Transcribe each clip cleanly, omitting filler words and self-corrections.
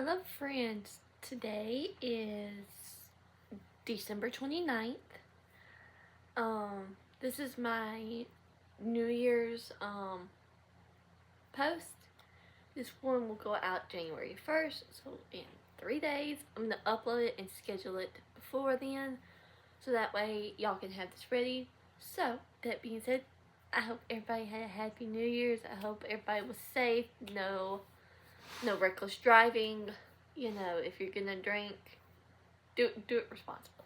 Hello friends, today is December 29th. This is my New Year's post. This one will go out January 1st, so in 3 days. I'm going to upload it and schedule it before then, so that way y'all can have this ready. So, that being said, I hope everybody had a happy New Year's. I hope everybody was safe, no reckless driving. You know, if you're gonna drink, do it responsibly.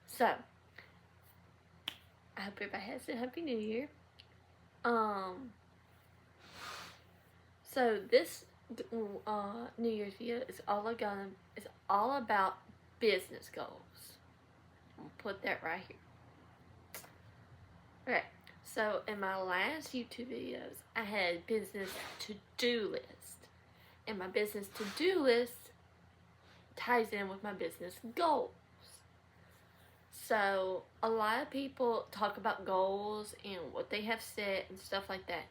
So I hope everybody has a happy New Year. So this New Year's video is all about business goals. I'll put that right here. Okay. So in my last YouTube videos, I had business to-do list. And my business to-do list ties in with my business goals. So a lot of people talk about goals and what they have set and stuff like that,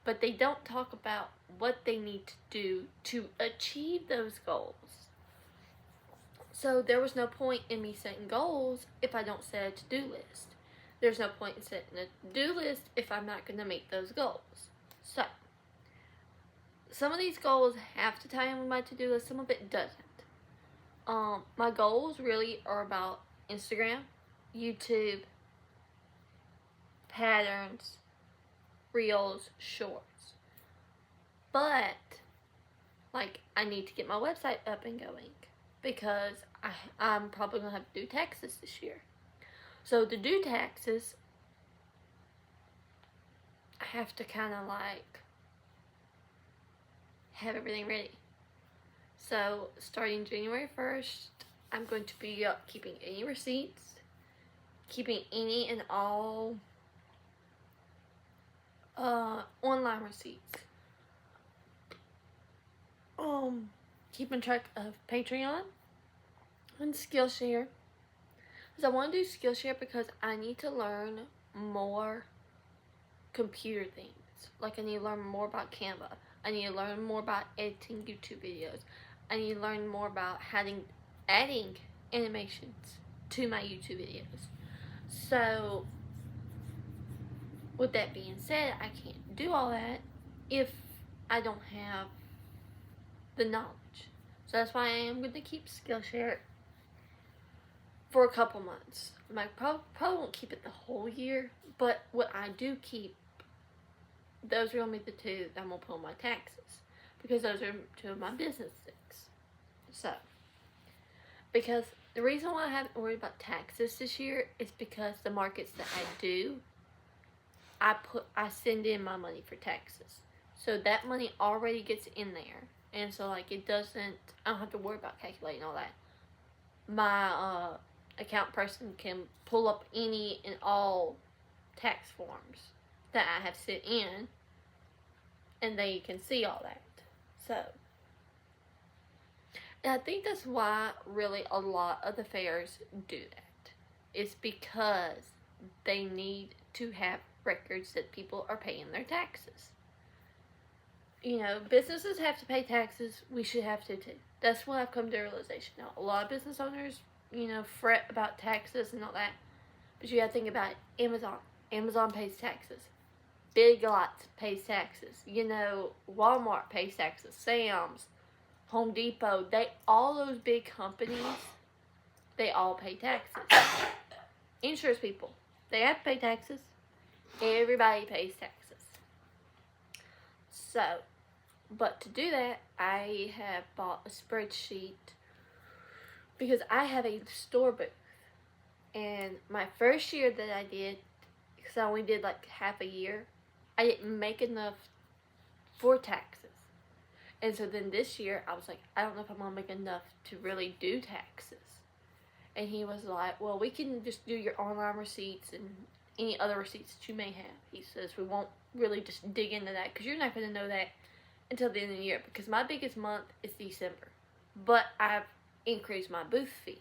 but they don't talk about what they need to do to achieve those goals. So there was no point in me setting goals if I don't set a to-do list. There's no point in setting a to-do list if I'm not going to meet those goals. So some of these goals have to tie in with my to-do list, some of it doesn't. My goals really are about Instagram, YouTube, patterns, reels, shorts. But, like, I need to get my website up and going because I'm probably going to have to do taxes this year. So to do taxes, I have to kind of like have everything ready. So starting January 1st, I'm going to be keeping any receipts, keeping any and all online receipts, keeping track of Patreon and Skillshare. Because I want to do Skillshare because I need to learn more computer things. Like I need to learn more about Canva. I need to learn more about editing YouTube videos. I need to learn more about adding animations to my YouTube videos. So, with that being said, I can't do all that if I don't have the knowledge. So that's why I am going to keep Skillshare for a couple months. I probably won't keep it the whole year, but what I do keep, those are only the two that I'm going to put on my taxes, because those are two of my business things. So, because the reason why I haven't worried about taxes this year is because the markets that I do, I send in my money for taxes. So that money already gets in there. And so like I don't have to worry about calculating all that. My account person can pull up any and all tax forms that I have sent in, and they can see all that. So, and I think that's why really a lot of the fairs do that. It's because they need to have records that people are paying their taxes. You know, businesses have to pay taxes. We should have to too. That's what I've come to realization. Now, a lot of business owners, you know, fret about taxes and all that. But you gotta think about it. Amazon. Amazon pays taxes. Big Lots pays taxes. You know, Walmart pays taxes. Sam's, Home Depot. All those big companies, they all pay taxes. Insurance people, they have to pay taxes. Everybody pays taxes. So, but to do that, I have bought a spreadsheet because I have a store booth. And my first year that I did, because I only did like half a year, I didn't make enough for taxes. And so then this year, I was like, I don't know if I'm going to make enough to really do taxes. And he was like, well, we can just do your online receipts and any other receipts that you may have. He says, we won't really just dig into that because you're not going to know that until the end of the year, because my biggest month is December. But I've increased my booth fee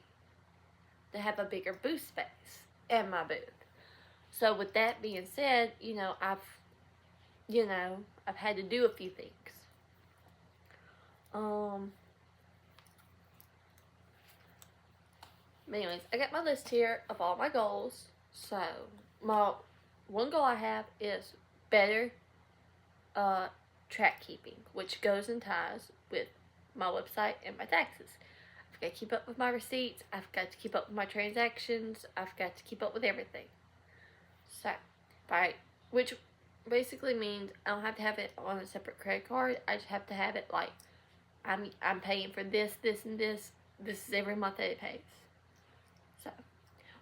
to have a bigger booth space at my booth. So with that being said, I've had to do a few things. But anyways, I got my list here of all my goals. So, my one goal I have is better track keeping, which goes and ties with my website and my taxes. I've got to keep up with my receipts. I've got to keep up with my transactions. I've got to keep up with everything. So, which basically means I don't have to have it on a separate credit card. I just have to have it like I'm paying for this, this, and this. This is every month that it pays. So,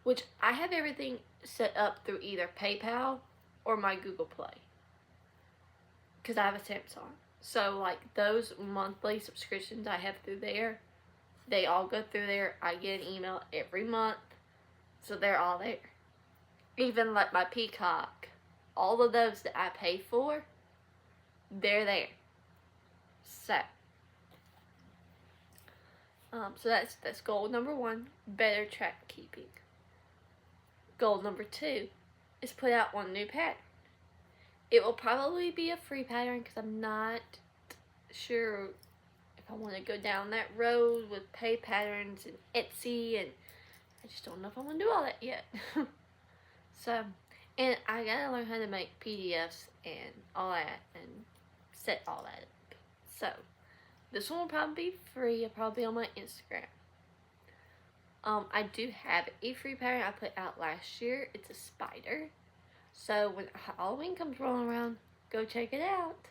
which I have everything set up through either PayPal or my Google Play. Because I have a Samsung. So, like, those monthly subscriptions I have through there, they all go through there. I get an email every month. So, they're all there. Even, like, my Peacock, all of those that I pay for, they're there. So, that's goal number 1, better track keeping. Goal number 2 is put out one new pattern. It will probably be a free pattern because I'm not sure if I want to go down that road with pay patterns and Etsy, and I just don't know if I want to do all that yet. So, and I gotta learn how to make PDFs and all that and set all that up. So, this one will probably be free. It'll probably be on my Instagram. I do have a free pattern I put out last year. It's a spider. So when Halloween comes rolling around, go check it out.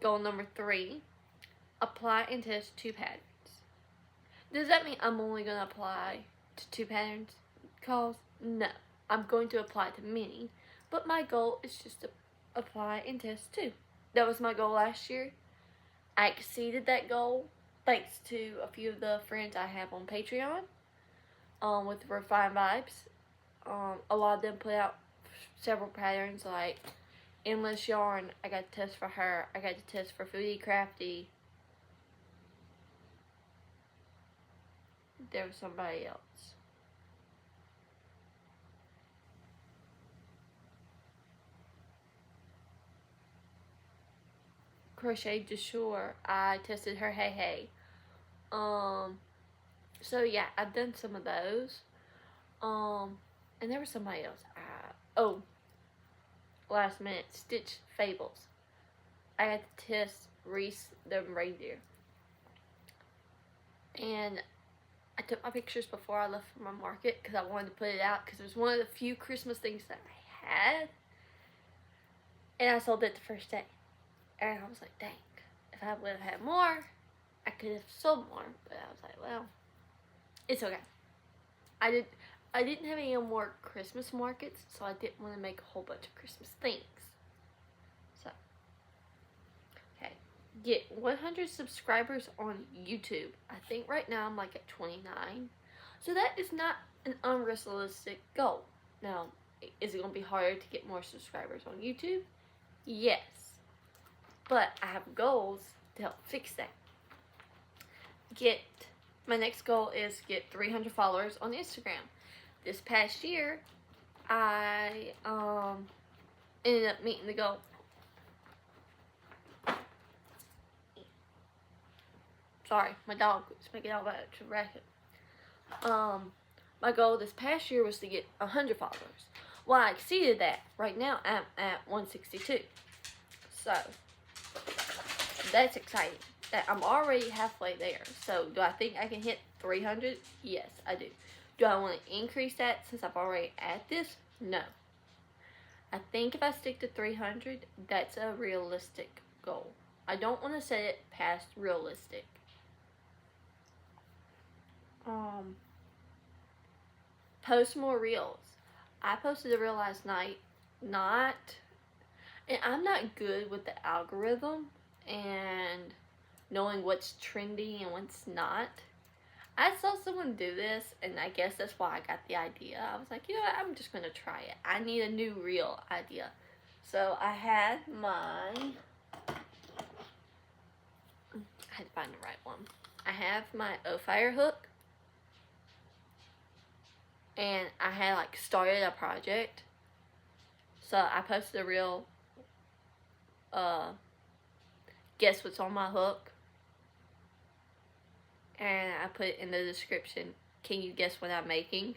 Goal number 3, apply and test 2 patterns. Does that mean I'm only going to apply to 2 patterns calls? No. I'm going to apply to many. But my goal is just to apply and test 2. That was my goal last year. I exceeded that goal thanks to a few of the friends I have on Patreon with Refined Vibes. A lot of them put out several patterns like Endless Yarn. I got to test for her. I got to test for Foodie Crafty. There was somebody else. Crochet de Shore. I tested her Hey Hey. So yeah, I've done some of those. And there was somebody else. Last minute, Stitch Fables. I had to test Reese the reindeer. And I took my pictures before I left for my market because I wanted to put it out because it was one of the few Christmas things that I had. And I sold it the first day. And I was like, dang, if I would have had more, I could have sold more. But I was like, well, it's okay. I didn't have any more Christmas markets, so I didn't want to make a whole bunch of Christmas things. So, okay. Get 100 subscribers on YouTube. I think right now I'm like at 29. So that is not an unrealistic goal. Now, is it going to be harder to get more subscribers on YouTube? Yes. But I have goals to help fix that. My next goal is get 300 followers on Instagram. This past year, I ended up meeting the goal. Sorry, my dog was making all that racket. My goal this past year was to get 100 followers. Well, I exceeded that. Right now, I'm at 162. So, that's exciting. I'm already halfway there. So, do I think I can hit 300? Yes, I do. Do I want to increase that since I've already at this? No. I think if I stick to 300, that's a realistic goal. I don't want to set it past realistic. Post more reels. I posted a reel last night. And I'm not good with the algorithm and knowing what's trendy and what's not. I saw someone do this, and I guess that's why I got the idea. I was like, you know what, I'm just going to try it. I need a new reel idea. So I had I had to find the right one. I have my O-Fire hook. And I had like started a project. So I posted a reel guess what's on my hook? And I put in the description, can you guess what I'm making?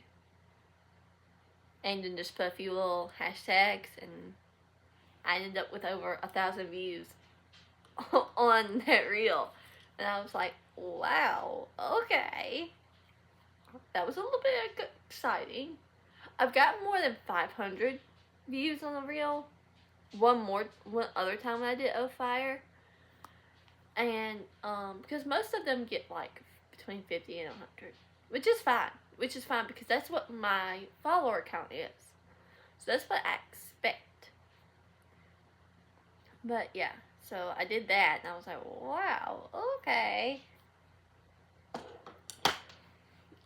And then just put a few little hashtags, and I ended up with over 1,000 views on that reel. And I was like, wow, okay. That was a little bit exciting. I've got more than 500 views on the reel. One other time when I did O Fire. And, because most of them get like between 50 and 100. Which is fine because that's what my follower count is. So that's what I expect. But yeah, so I did that and I was like, wow, okay.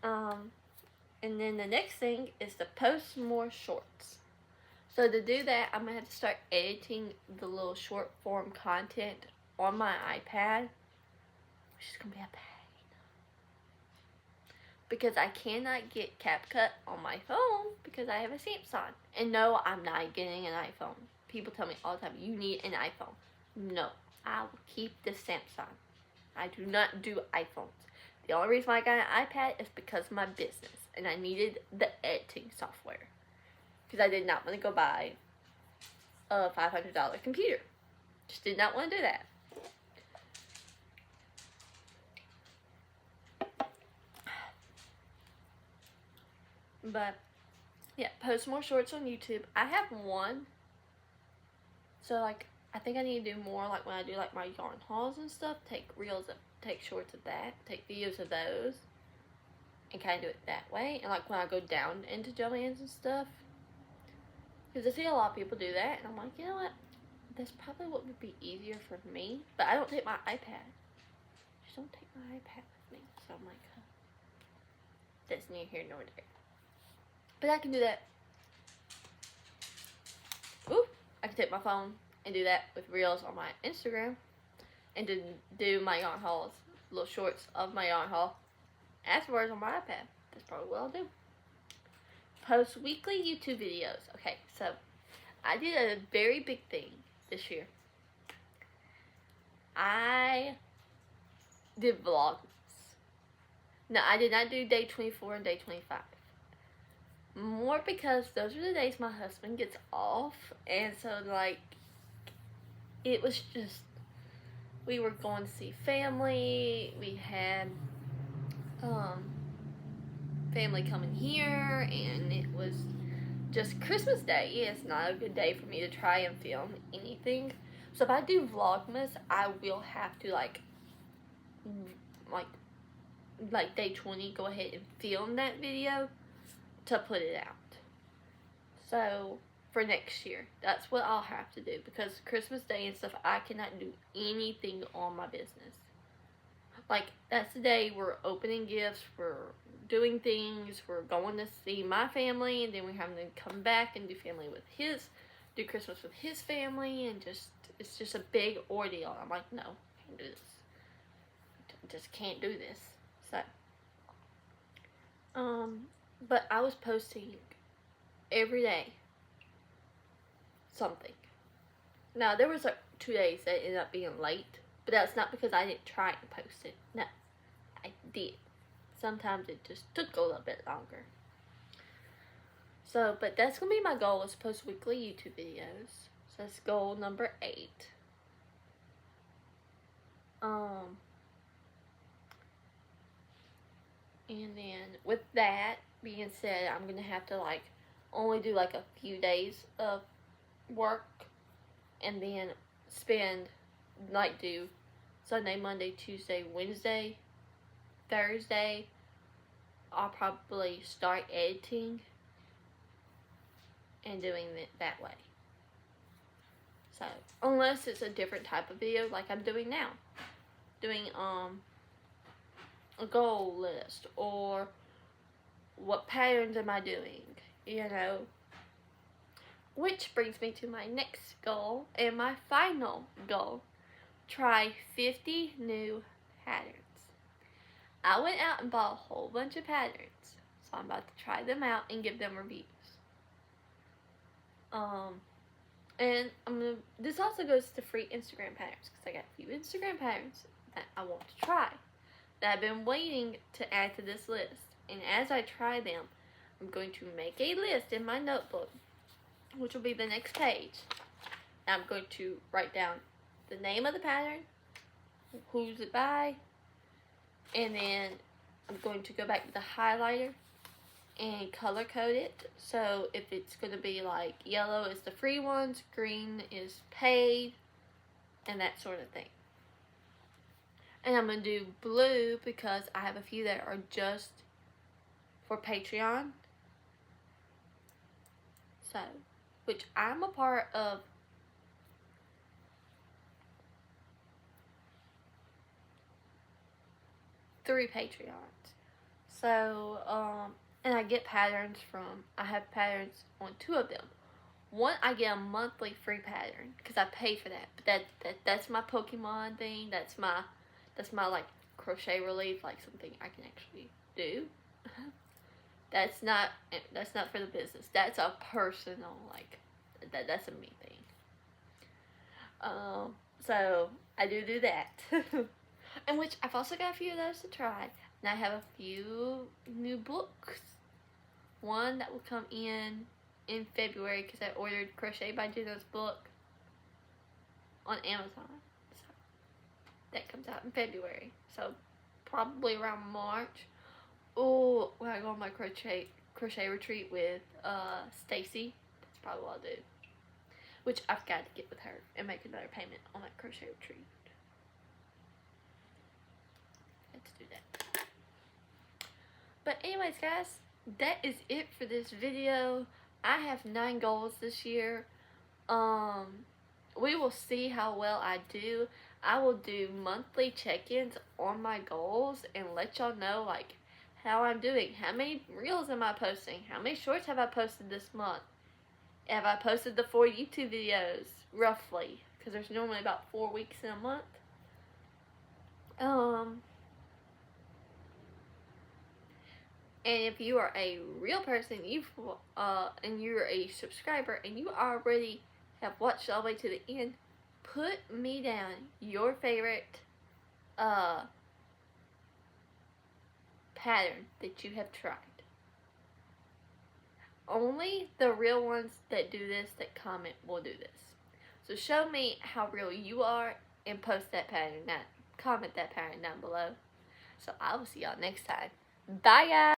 And then the next thing is to post more shorts. So to do that, I'm going to have to start editing the little short form content on my iPad, which is going to be a pain. Because I cannot get CapCut on my phone because I have a Samsung. And no, I'm not getting an iPhone. People tell me all the time, you need an iPhone. No, I will keep the Samsung. I do not do iPhones. The only reason why I got an iPad is because of my business. And I needed the editing software. Because I did not want to go buy a $500 computer. Just did not want to do that. But, yeah, post more shorts on YouTube. I have one. So, like, I think I need to do more, like, when I do, like, my yarn hauls and stuff. Take shorts of that. Take videos of those. And kind of do it that way. And, like, when I go down into Joann's and stuff. Because I see a lot of people do that. And I'm like, you know what? That's probably what would be easier for me. But I don't take my iPad. Just don't take my iPad with me. So, I'm like, that's neither here nor there. But I can do that. Ooh, I can take my phone and do that with reels on my Instagram. And to do my yarn hauls, little shorts of my yarn haul. Afterwards on my iPad. That's probably what I'll do. Post weekly YouTube videos. Okay, so I did a very big thing this year. I did vlogs. No, I did not do day 24 and day 25. More because those are the days my husband gets off. And so, like, it was just, we were going to see family. We had family coming here. And it was just Christmas Day. It's not a good day for me to try and film anything. So if I do Vlogmas, I will have to, like day 20, go ahead and film that video to put it out. So, for next year, that's what I'll have to do. Because Christmas Day and stuff, I cannot do anything on my business. Like, that's the day we're opening gifts, we're doing things, we're going to see my family, and then we're having to come back and do do Christmas with his family, and it's just a big ordeal. I'm like, no, I can't do this. I just can't do this. So, but I was posting every day something. Now, there was like 2 days that ended up being late, but that's not because I didn't try and post it. No, I did. Sometimes it just took a little bit longer. So, but that's going to be my goal, is post weekly YouTube videos. So that's goal number 8. And then with that being said, I'm going to have to like only do like a few days of work, and then do Sunday, Monday, Tuesday, Wednesday, Thursday. I'll probably start editing and doing it that way. So, unless it's a different type of video like I'm doing now. Doing a goal list, or what patterns am I doing, you know. Which brings me to my next goal and my final goal. Try 50 new patterns. I went out and bought a whole bunch of patterns, so I'm about to try them out and give them reviews. And this also goes to free Instagram patterns because I got a few Instagram patterns that I want to try that I've been waiting to add to this list. And as I try them, I'm going to make a list in my notebook, which will be the next page. I'm going to write down the name of the pattern, who's it by, and then I'm going to go back to the highlighter and color code it. So if it's going to be like yellow is the free ones, green is paid, and that sort of thing. And I'm going to do blue because I have a few that are just for Patreon. So, which I'm a part of 3 Patreons. So, and I get patterns from, I have patterns on 2 of them. One, I get a monthly free pattern because I pay for that. But that's my Pokemon thing. That's my like crochet relief, like something I can actually do. That's not for the business. That's a personal, like, that's a me thing. So I do that. In which I've also got a few of those to try. And I have a few new books. One that will come in February because I ordered Crochet by Jenna's book on Amazon. So that comes out in February. So probably around March. Oh, when I go on my crochet retreat with Stacy, that's probably what I'll do. Which I've got to get with her and make another payment on that crochet retreat. Let's do that. But anyways, guys, that is it for this video. I have 9 goals this year. We will see how well I do. I will do monthly check-ins on my goals and let y'all know like how I'm doing. How many reels am I posting? How many shorts have I posted this month? Have I posted the 4 YouTube videos, roughly? Because there's normally about 4 weeks in a month. And if you are a real person, and you're a subscriber, and you already have watched all the way to the end, put me down your favorite pattern that you have tried. Only the real ones that do this, that comment, will do this. So show me how real you are and post that pattern, comment that pattern down below. So I will see y'all next time. Bye, guys.